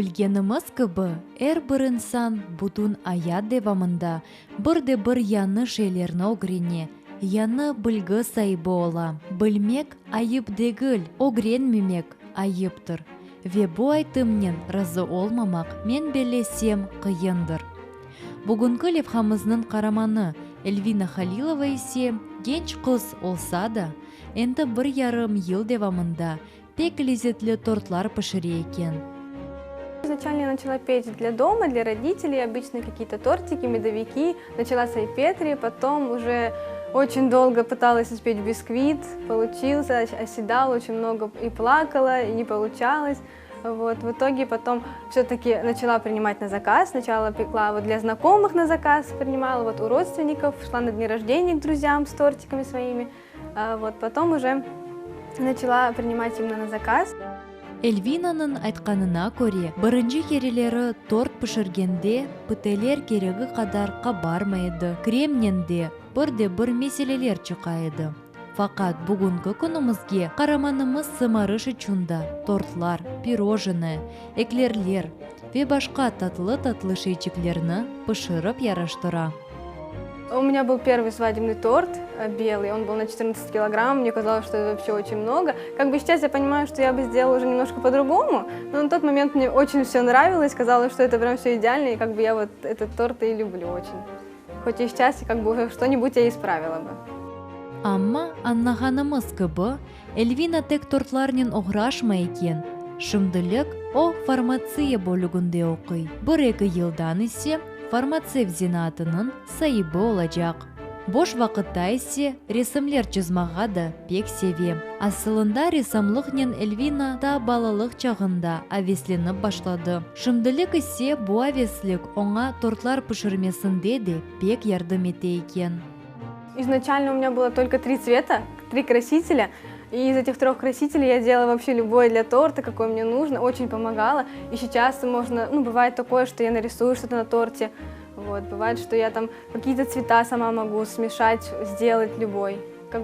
Білгеніміз кібі, бір инсан бұтын аят девамында бір яны шейлерні огрене, яны білгі сайбы ола. Білмек айып дегіл, огренмемек айыптыр. Ве бұ айтымнен разы олмамақ мен белесем қиындыр. Бүгінгі левхамызның қараманы Эльвина Халилова есе генч қыз олса да, енді 1,5 ел девамында пек лезетлі тортлар пішіре екен. Изначально я начала петь для дома, для родителей, обычно какие-то тортики, медовики. Начала с айпетри, потом уже очень долго пыталась испечь бисквит, получился, оседала очень много и плакала, и не получалось. Вот. В итоге потом все-таки начала принимать на заказ. Сначала пекла для знакомых на заказ, принимала у родственников, шла на дни рождения к друзьям с тортиками своими. Потом уже начала принимать именно на заказ. Эльвинаның айтқанына көре, бірінші керелері торт пішіргенде пүтелер керегі қадар қабармайды, кремненде бір меселелер чықайды. Фақат бүгінгі күнімізге қараманымыз сымарыш үшінда тортлар, пирожны, эклерлер ве башқа татлы шейчіклерні пішіріп яраштыра. У меня был первый свадебный торт белый, он был на 14 килограмм, мне казалось, что это вообще очень много. Сейчас я понимаю, что я бы сделала уже немножко по-другому, но на тот момент мне очень все нравилось, казалось, что это прям все идеально, и я этот торт и люблю очень. Хоть и сейчас уже что-нибудь я исправила бы. Амма аннағанымыз кібі, Эльвина тек тортларнен оғрашма екен. Шымдылық о фармация бөлігінде оқый. 1-2 елдан есе фармацевт зинатының сайыбы олacak. Бош вақытта есе ресімлер чызмаға да пек севе. Асылында ресамлықнен Эльвина да балалық чағында авесленіп башлады. Шымдылық есе бұ авеслік оңа тортлар пішірмесінде де пек ярдым ете екен. Изначально у меня было только 3 цвета, 3 красителя. И из этих 3 красителей я делала вообще любой для торта, какой мне нужно, очень помогала. И сейчас бывает такое, что я нарисую что-то на торте. Бывает, что я там какие-то цвета сама могу смешать, сделать любой.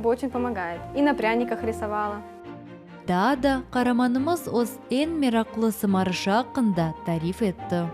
Очень помогает. И на пряниках рисовала. Да, қараманымыз оз ен мерақлы сымарышы ақында тариф етті.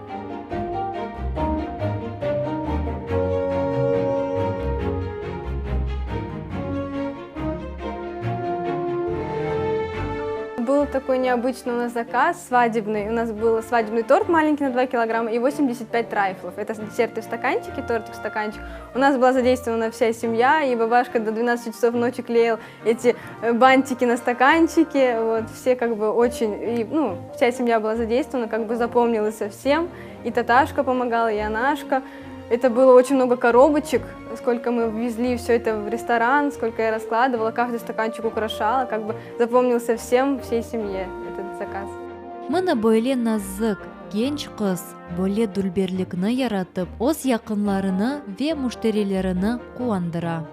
Был такой необычный у нас заказ свадебный. У нас был свадебный торт маленький на 2 килограмма и 85 трайфлов. Это десерты в стаканчике, тортик в стаканчик. У нас была задействована вся семья, и бабашка до 12 часов ночи клеил эти бантики на стаканчике. Все очень, вся семья была задействована, запомнилась совсем. И Таташка помогала, и Анашка. Это было очень много коробочек, сколько мы везли все это в ресторан, сколько я раскладывала, каждый стаканчик украшала, запомнился всей семье этот заказ. Мына бойле назык, генч қыз, боле дүлберлікні яратып, оз яқынларыны ве муштарилеріні қуандыра.